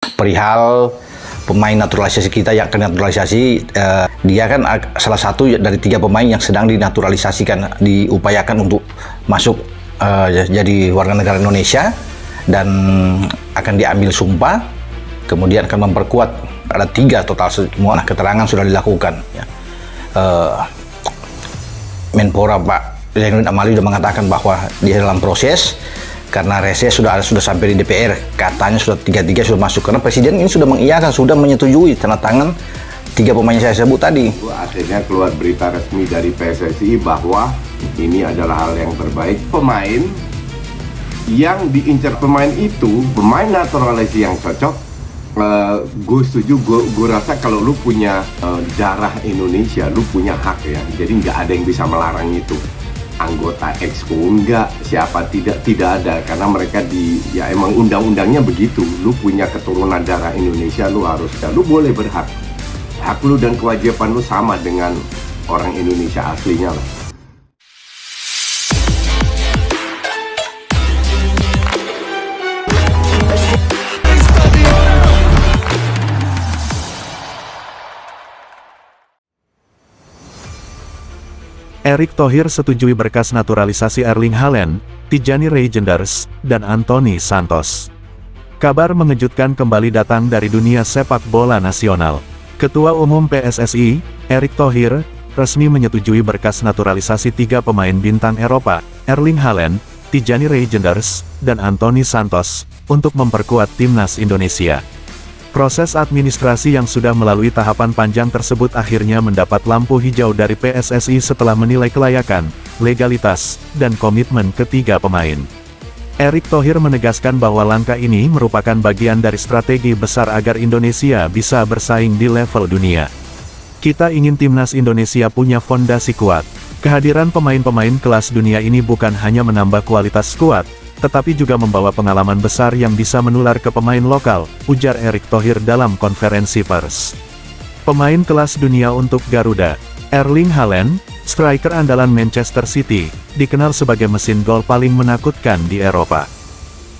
perihal pemain naturalisasi kita yang akan naturalisasi. Dia kan salah satu dari 3 pemain yang sedang dinaturalisasikan, diupayakan untuk masuk jadi warga negara Indonesia dan akan diambil sumpah, kemudian akan memperkuat. Ada 3 total semua. Nah, keterangan sudah dilakukan. Ya. Menpora Pak Zainuddin Amali sudah mengatakan bahwa dia dalam proses, karena reses sudah sampai di DPR, katanya sudah 3 sudah masuk, karena presiden ini sudah mengiyakan, sudah menyetujui tanda tangan 3 pemain yang saya sebut tadi. Akhirnya keluar berita resmi dari PSSI bahwa ini adalah hal yang terbaik. Pemain yang diincar pemain itu, pemain naturalisasi yang cocok. Gue setuju, gue rasa kalau lu punya darah Indonesia, lu punya hak ya, jadi nggak ada yang bisa melarang itu. Anggota exco enggak, siapa tidak ada, karena mereka ya emang undang-undangnya begitu. Lu punya keturunan darah Indonesia, lu harus, lu boleh berhak. Hak lu dan kewajiban lu sama dengan orang Indonesia aslinya lah. Erick Thohir setujui berkas naturalisasi Erling Haaland, Tijani Reijnders, dan Anthony Santos. Kabar mengejutkan kembali datang dari dunia sepak bola nasional. Ketua Umum PSSI, Erick Thohir, resmi menyetujui berkas naturalisasi 3 pemain bintang Eropa, Erling Haaland, Tijani Reijnders, dan Anthony Santos, untuk memperkuat timnas Indonesia. Proses administrasi yang sudah melalui tahapan panjang tersebut akhirnya mendapat lampu hijau dari PSSI setelah menilai kelayakan, legalitas, dan komitmen ketiga pemain. Erick Thohir menegaskan bahwa langkah ini merupakan bagian dari strategi besar agar Indonesia bisa bersaing di level dunia. Kita ingin timnas Indonesia punya fondasi kuat. Kehadiran pemain-pemain kelas dunia ini bukan hanya menambah kualitas skuad, tetapi juga membawa pengalaman besar yang bisa menular ke pemain lokal, ujar Erick Thohir dalam konferensi pers. Pemain kelas dunia untuk Garuda, Erling Haaland, striker andalan Manchester City, dikenal sebagai mesin gol paling menakutkan di Eropa.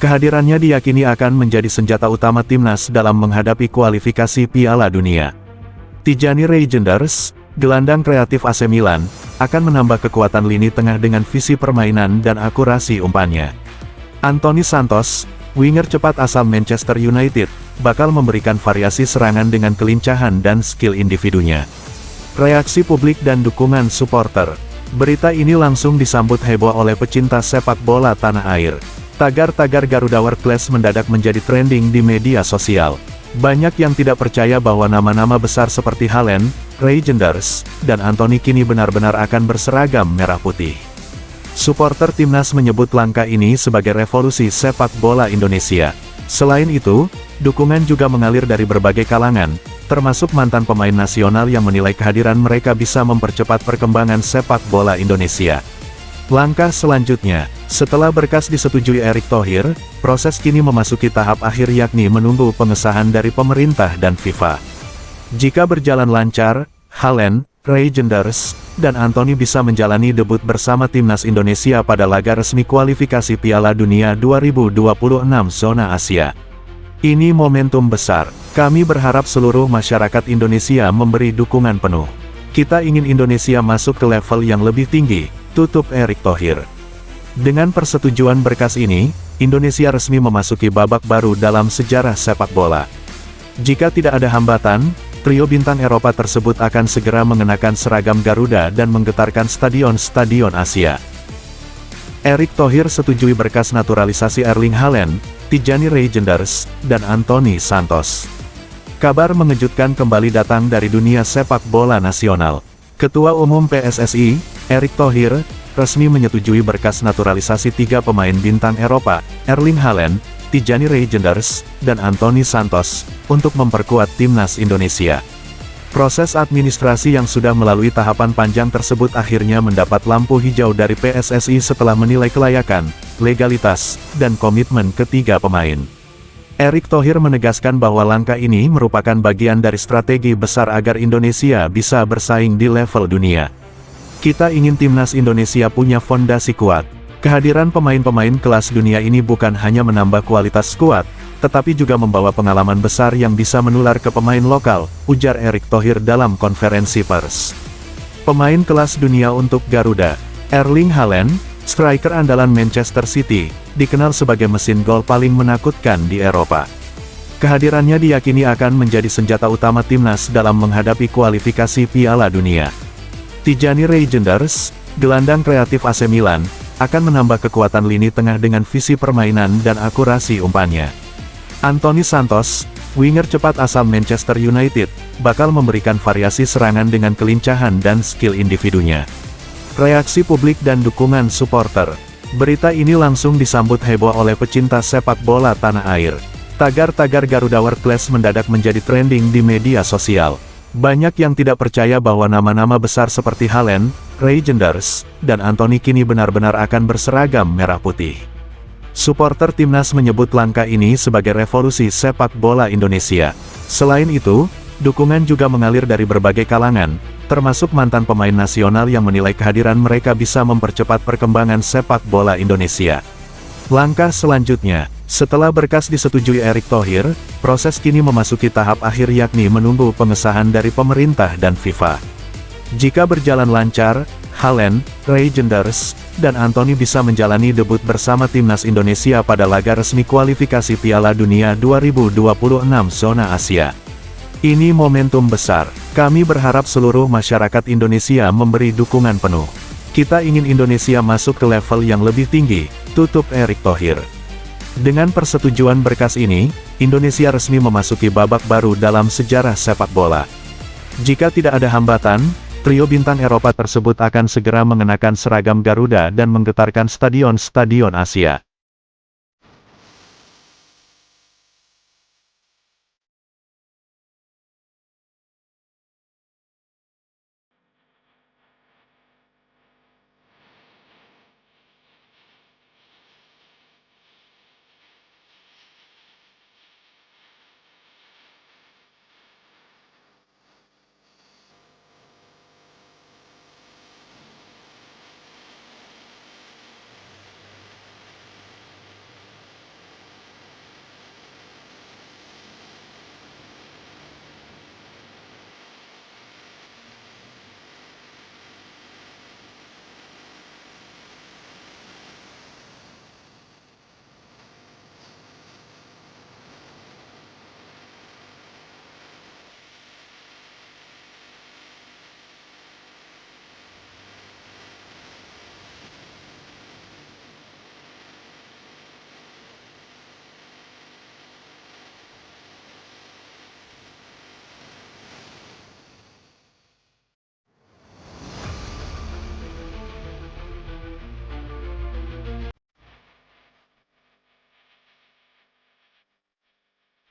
Kehadirannya diyakini akan menjadi senjata utama timnas dalam menghadapi kualifikasi Piala Dunia. Tijani Reijnders, gelandang kreatif AC Milan, akan menambah kekuatan lini tengah dengan visi permainan dan akurasi umpannya. Anthony Santos, winger cepat asal Manchester United, bakal memberikan variasi serangan dengan kelincahan dan skill individunya. Reaksi publik dan dukungan supporter. Berita ini langsung disambut heboh oleh pecinta sepak bola tanah air. Tagar-tagar Garuda World-Class mendadak menjadi trending di media sosial. Banyak yang tidak percaya bahwa nama-nama besar seperti Haaland, Reijnders, dan Anthony kini benar-benar akan berseragam merah putih. Supporter timnas menyebut langkah ini sebagai revolusi sepak bola Indonesia. Selain itu, dukungan juga mengalir dari berbagai kalangan, termasuk mantan pemain nasional yang menilai kehadiran mereka bisa mempercepat perkembangan sepak bola Indonesia. Langkah selanjutnya, setelah berkas disetujui Erick Thohir, proses kini memasuki tahap akhir yakni menunggu pengesahan dari pemerintah dan FIFA. Jika berjalan lancar, Haaland, Reijnders, dan Anthony bisa menjalani debut bersama timnas Indonesia pada laga resmi kualifikasi Piala Dunia 2026 zona Asia. Ini momentum besar. Kami berharap seluruh masyarakat Indonesia memberi dukungan penuh. Kita ingin Indonesia masuk ke level yang lebih tinggi, tutup Erick Thohir. Dengan persetujuan berkas ini, Indonesia resmi memasuki babak baru dalam sejarah sepak bola. Jika tidak ada hambatan, trio bintang Eropa tersebut akan segera mengenakan seragam Garuda dan menggetarkan stadion-stadion Asia. Erick Thohir setujui berkas naturalisasi Erling Haaland, Tijani Reijnders, dan Anthony Santos. Kabar mengejutkan kembali datang dari dunia sepak bola nasional. Ketua Umum PSSI, Erick Thohir, resmi menyetujui berkas naturalisasi 3 pemain bintang Eropa, Erling Haaland, Tijani Reijnders, dan Anthony Santos, untuk memperkuat timnas Indonesia. Proses administrasi yang sudah melalui tahapan panjang tersebut akhirnya mendapat lampu hijau dari PSSI setelah menilai kelayakan, legalitas, dan komitmen ketiga pemain. Erick Thohir menegaskan bahwa langkah ini merupakan bagian dari strategi besar agar Indonesia bisa bersaing di level dunia. Kita ingin timnas Indonesia punya fondasi kuat. Kehadiran pemain-pemain kelas dunia ini bukan hanya menambah kualitas skuad, tetapi juga membawa pengalaman besar yang bisa menular ke pemain lokal, ujar Erick Thohir dalam konferensi pers. Pemain kelas dunia untuk Garuda, Erling Haaland, striker andalan Manchester City, dikenal sebagai mesin gol paling menakutkan di Eropa. Kehadirannya diyakini akan menjadi senjata utama timnas dalam menghadapi kualifikasi Piala Dunia. Tijani Reijnders, gelandang kreatif AC Milan, akan menambah kekuatan lini tengah dengan visi permainan dan akurasi umpannya. Anthony Santos, winger cepat asal Manchester United, bakal memberikan variasi serangan dengan kelincahan dan skill individunya. Reaksi publik dan dukungan supporter. Berita ini langsung disambut heboh oleh pecinta sepak bola tanah air. Tagar-tagar Garuda World Class mendadak menjadi trending di media sosial. Banyak yang tidak percaya bahwa nama-nama besar seperti Haaland, Reijnders, dan Anthony kini benar-benar akan berseragam merah putih. Supporter timnas menyebut langkah ini sebagai revolusi sepak bola Indonesia. Selain itu, dukungan juga mengalir dari berbagai kalangan, termasuk mantan pemain nasional yang menilai kehadiran mereka bisa mempercepat perkembangan sepak bola Indonesia. Langkah selanjutnya, setelah berkas disetujui Erick Thohir, proses kini memasuki tahap akhir yakni menunggu pengesahan dari pemerintah dan FIFA. Jika berjalan lancar, Haaland, Reijnders, dan Anthony bisa menjalani debut bersama timnas Indonesia pada laga resmi kualifikasi Piala Dunia 2026 zona Asia. Ini momentum besar. Kami berharap seluruh masyarakat Indonesia memberi dukungan penuh. Kita ingin Indonesia masuk ke level yang lebih tinggi, tutup Erick Thohir. Dengan persetujuan berkas ini, Indonesia resmi memasuki babak baru dalam sejarah sepak bola. Jika tidak ada hambatan, trio bintang Eropa tersebut akan segera mengenakan seragam Garuda dan menggetarkan stadion-stadion Asia.